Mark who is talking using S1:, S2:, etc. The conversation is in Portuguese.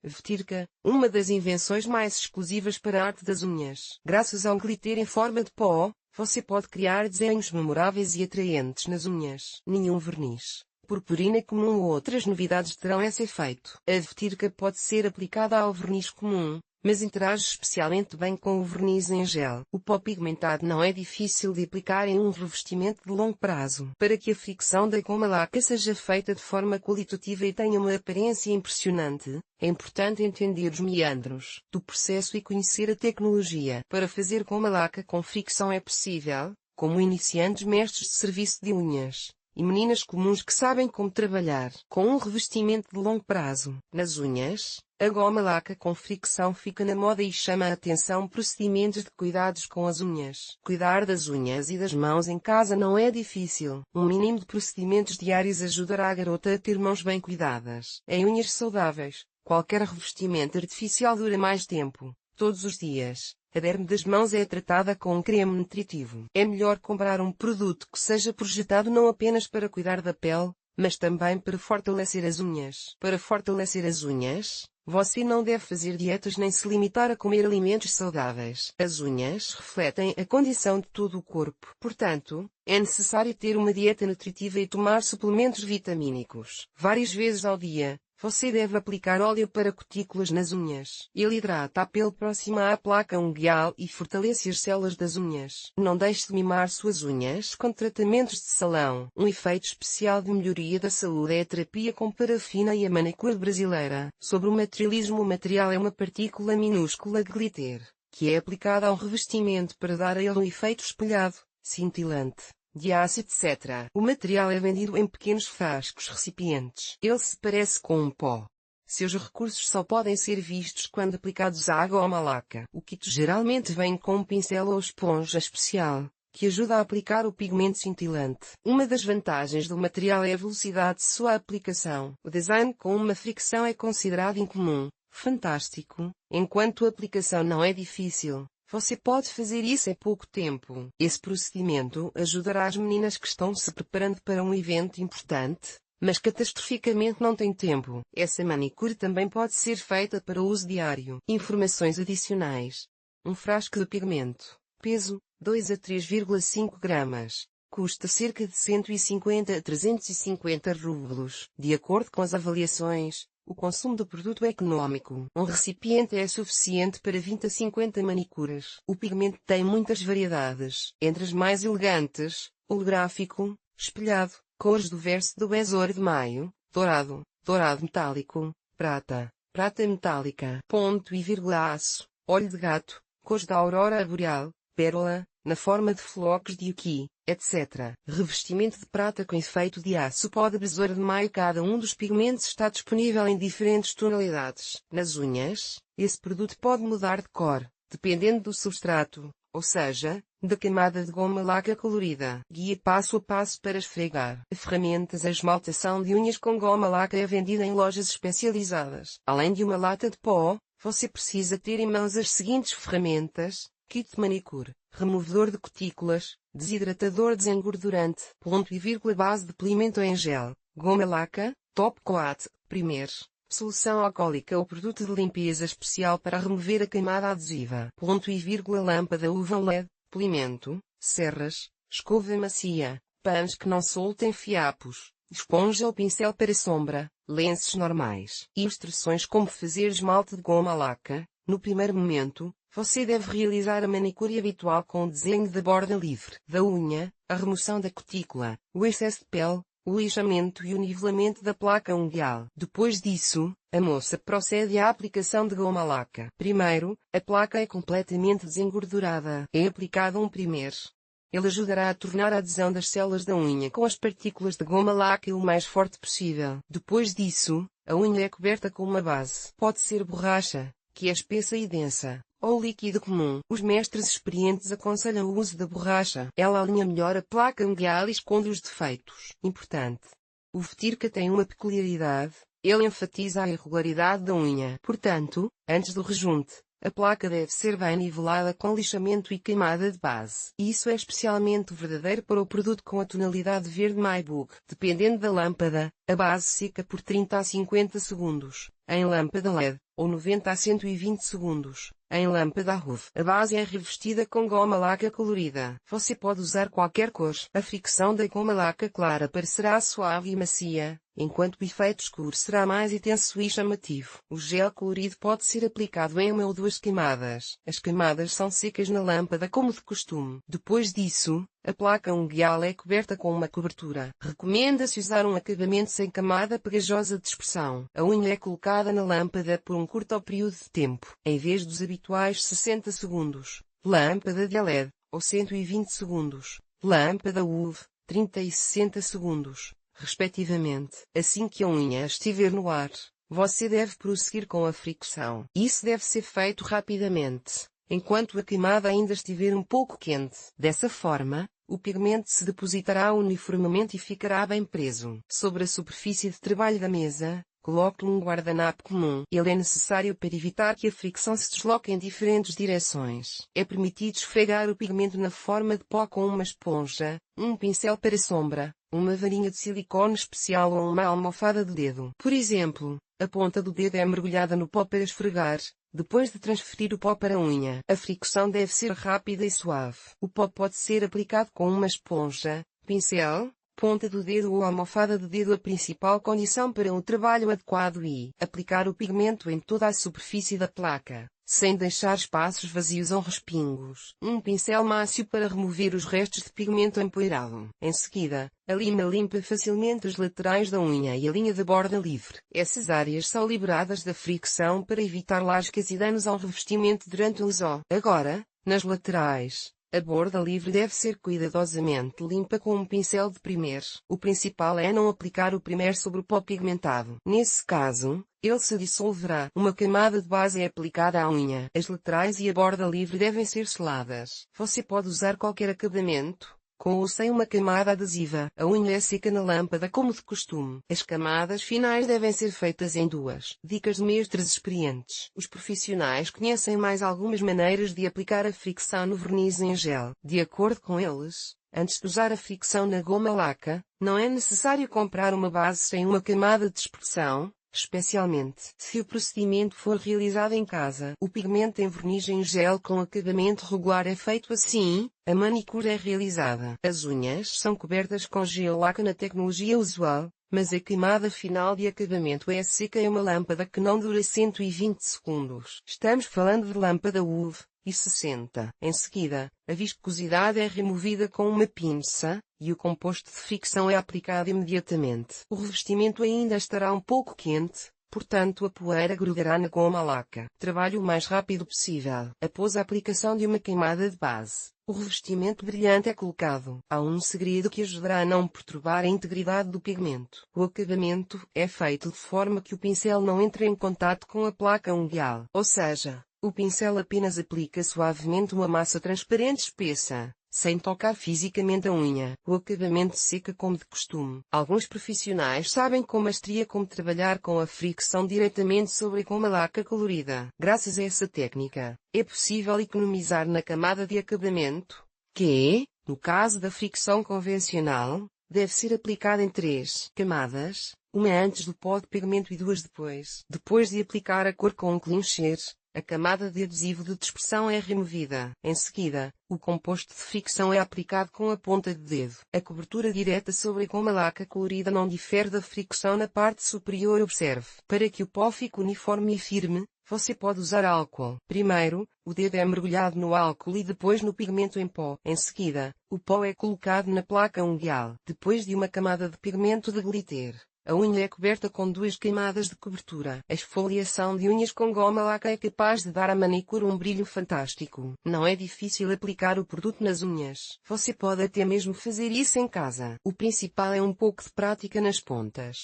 S1: Vetirca, uma das invenções mais exclusivas para a arte das unhas. Graças ao glitter em forma de pó, você pode criar desenhos memoráveis e atraentes nas unhas. Nenhum verniz, purpurina comum ou outras novidades terão esse efeito. A vetirca pode ser aplicada ao verniz comum, mas interage especialmente bem com o verniz em gel. O pó pigmentado não é difícil de aplicar em um revestimento de longo prazo. Para que a fricção da goma laca seja feita de forma qualitativa e tenha uma aparência impressionante, é importante entender os meandros do processo e conhecer a tecnologia. Para fazer goma laca com fricção é possível, como iniciantes mestres de serviço de unhas e meninas comuns que sabem como trabalhar com um revestimento de longo prazo nas unhas. A goma laca com fricção fica na moda e chama a atenção procedimentos de cuidados com as unhas. Cuidar das unhas e das mãos em casa não é difícil. Um mínimo de procedimentos diários ajudará a garota a ter mãos bem cuidadas. Em unhas saudáveis, qualquer revestimento artificial dura mais tempo. Todos os dias, a derme das mãos é tratada com um creme nutritivo. É melhor comprar um produto que seja projetado não apenas para cuidar da pele, mas também para fortalecer as unhas. Para fortalecer as unhas, você não deve fazer dietas nem se limitar a comer alimentos saudáveis. As unhas refletem a condição de todo o corpo. Portanto, é necessário ter uma dieta nutritiva e tomar suplementos vitamínicos. Várias vezes ao dia, você deve aplicar óleo para cutículas nas unhas. Ele hidrata a pele próxima à placa unguial e fortalece as células das unhas. Não deixe de mimar suas unhas com tratamentos de salão. Um efeito especial de melhoria da saúde é a terapia com parafina e a manicure brasileira. Sobre o materialismo, o material é uma partícula minúscula de glitter, que é aplicada ao revestimento para dar a ele um efeito espelhado, cintilante, de aço, etc. O material é vendido em pequenos frascos recipientes. Ele se parece com um pó. Seus recursos só podem ser vistos quando aplicados à goma laca. O kit geralmente vem com um pincel ou esponja especial, que ajuda a aplicar o pigmento cintilante. Uma das vantagens do material é a velocidade de sua aplicação. O design com uma fricção é considerado incomum, fantástico, enquanto a aplicação não é difícil. Você pode fazer isso em pouco tempo. Esse procedimento ajudará as meninas que estão se preparando para um evento importante, mas catastroficamente não têm tempo. Essa manicure também pode ser feita para uso diário. Informações adicionais. Um frasco de pigmento. Peso, 2 a 3,5 gramas. Custa cerca de 150 a 350 rublos. De acordo com as avaliações, o consumo do produto é econômico. Um recipiente é suficiente para 20 a 50 manicuras. O pigmento tem muitas variedades. Entre as mais elegantes, holográfico, espelhado, cores do verso do besouro de maio, dourado, dourado metálico, prata, prata metálica, ponto e vírgula aço, olho de gato, cores da aurora boreal, pérola, na forma de flocos de yuki, etc. Revestimento de prata com efeito de aço pode besouro de maio. Cada um dos pigmentos está disponível em diferentes tonalidades. Nas unhas, esse produto pode mudar de cor, dependendo do substrato, ou seja, da camada de goma laca colorida. Guia passo a passo para esfregar. Ferramentas. A esmaltação de unhas com goma laca é vendida em lojas especializadas. Além de uma lata de pó, você precisa ter em mãos as seguintes ferramentas: kit de manicure, removedor de cutículas, desidratador desengordurante, ponto e vírgula base de polimento em gel, goma laca, top coat, primer, solução alcoólica ou produto de limpeza especial para remover a camada adesiva, ponto e vírgula lâmpada UV LED, polimento, serras, escova macia, pans que não soltem fiapos, esponja ou pincel para sombra, lenços normais. Instruções: como fazer esmalte de goma laca. No primeiro momento, você deve realizar a manicure habitual com o desenho da borda livre da unha, a remoção da cutícula, o excesso de pele, o lixamento e o nivelamento da placa unguial. Depois disso, a moça procede à aplicação de goma laca. Primeiro, a placa é completamente desengordurada. É aplicado um primer. Ele ajudará a tornar a adesão das células da unha com as partículas de goma laca o mais forte possível. Depois disso, a unha é coberta com uma base. Pode ser borracha, que é espessa e densa, ou líquido comum. Os mestres experientes aconselham o uso da borracha. Ela alinha melhor a placa unguial e esconde os defeitos. Importante. O vetirca tem uma peculiaridade: ele enfatiza a irregularidade da unha. Portanto, antes do rejunte, a placa deve ser bem nivelada com lixamento e camada de base. Isso é especialmente verdadeiro para o produto com a tonalidade verde MyBook. Dependendo da lâmpada, a base seca por 30 a 50 segundos. em lâmpada LED, ou 90 a 120 segundos, em lâmpada RUV. A base é revestida com goma laca colorida. Você pode usar qualquer cor. A fricção da goma laca clara parecerá suave e macia, enquanto o efeito escuro será mais intenso e chamativo. O gel colorido pode ser aplicado em uma ou duas camadas. As camadas são secas na lâmpada como de costume. Depois disso, a placa unguial é coberta com uma cobertura. Recomenda-se usar um acabamento sem camada pegajosa de dispersão. A unha é colocada na lâmpada por um curto período de tempo, em vez dos habituais 60 segundos. Lâmpada de LED, ou 120 segundos. Lâmpada UV, 30 e 60 segundos, respectivamente. Assim que a unha estiver no ar, você deve prosseguir com a fricção. Isso deve ser feito rapidamente, enquanto a camada ainda estiver um pouco quente. Dessa forma, o pigmento se depositará uniformemente e ficará bem preso. Sobre a superfície de trabalho da mesa, coloque um guardanapo comum. Ele é necessário para evitar que a fricção se desloque em diferentes direções. É permitido esfregar o pigmento na forma de pó com uma esponja, um pincel para sombra, uma varinha de silicone especial ou uma almofada de dedo. Por exemplo, a ponta do dedo é mergulhada no pó para esfregar, depois de transferir o pó para a unha. A fricção deve ser rápida e suave. O pó pode ser aplicado com uma esponja, pincel, ponta do dedo ou almofada de dedo. A principal condição para um trabalho adequado é aplicar o pigmento em toda a superfície da placa, sem deixar espaços vazios ou respingos. Um pincel mácio para remover os restos de pigmento empoeirado. Em seguida, a lima limpa facilmente as laterais da unha e a linha da borda livre. Essas áreas são liberadas da fricção para evitar lascas e danos ao revestimento durante o uso. Agora, nas laterais, a borda livre deve ser cuidadosamente limpa com um pincel de primer. O principal é não aplicar o primer sobre o pó pigmentado. Nesse caso, ele se dissolverá. Uma camada de base é aplicada à unha. As laterais e a borda livre devem ser seladas. Você pode usar qualquer acabamento, com ou sem uma camada adesiva. A unha é seca na lâmpada como de costume. As camadas finais devem ser feitas em duas. Dicas de mestres experientes. Os profissionais conhecem mais algumas maneiras de aplicar a fricção no verniz em gel. De acordo com eles, antes de usar a fricção na goma laca, não é necessário comprar uma base sem uma camada de dispersão, especialmente se o procedimento for realizado em casa. O pigmento em verniz em gel com acabamento regular é feito assim. A manicure é realizada. As unhas são cobertas com gel laca na tecnologia usual, mas a camada final de acabamento é seca em uma lâmpada que não dura 120 segundos. Estamos falando de lâmpada UV, e 60. Em seguida, a viscosidade é removida com uma pinça, e o composto de fricção é aplicado imediatamente. O revestimento ainda estará um pouco quente, portanto a poeira grudará na goma laca. Trabalhe o mais rápido possível. Após a aplicação de uma camada de base, o revestimento brilhante é colocado. Há um segredo que ajudará a não perturbar a integridade do pigmento. O acabamento é feito de forma que o pincel não entre em contato com a placa unguial. Ou seja, o pincel apenas aplica suavemente uma massa transparente espessa, sem tocar fisicamente a unha. O acabamento seca como de costume. Alguns profissionais sabem com maestria como trabalhar com a fricção diretamente sobre a goma laca colorida. Graças a essa técnica, é possível economizar na camada de acabamento, que, no caso da fricção convencional, deve ser aplicada em 3 camadas, uma antes do pó de pigmento e 2 depois. Depois de aplicar a cor com um clincher, a camada de adesivo de dispersão é removida. Em seguida, o composto de fricção é aplicado com a ponta de dedo. A cobertura direta sobre a goma laca colorida não difere da fricção na parte superior. Observe. Para que o pó fique uniforme e firme, você pode usar álcool. Primeiro, o dedo é mergulhado no álcool e depois no pigmento em pó. Em seguida, o pó é colocado na placa unguial. Depois de uma camada de pigmento de glitter, a unha é coberta com 2 camadas de cobertura. A esfoliação de unhas com goma laca é capaz de dar à manicure um brilho fantástico. Não é difícil aplicar o produto nas unhas. Você pode até mesmo fazer isso em casa. O principal é um pouco de prática nas pontas.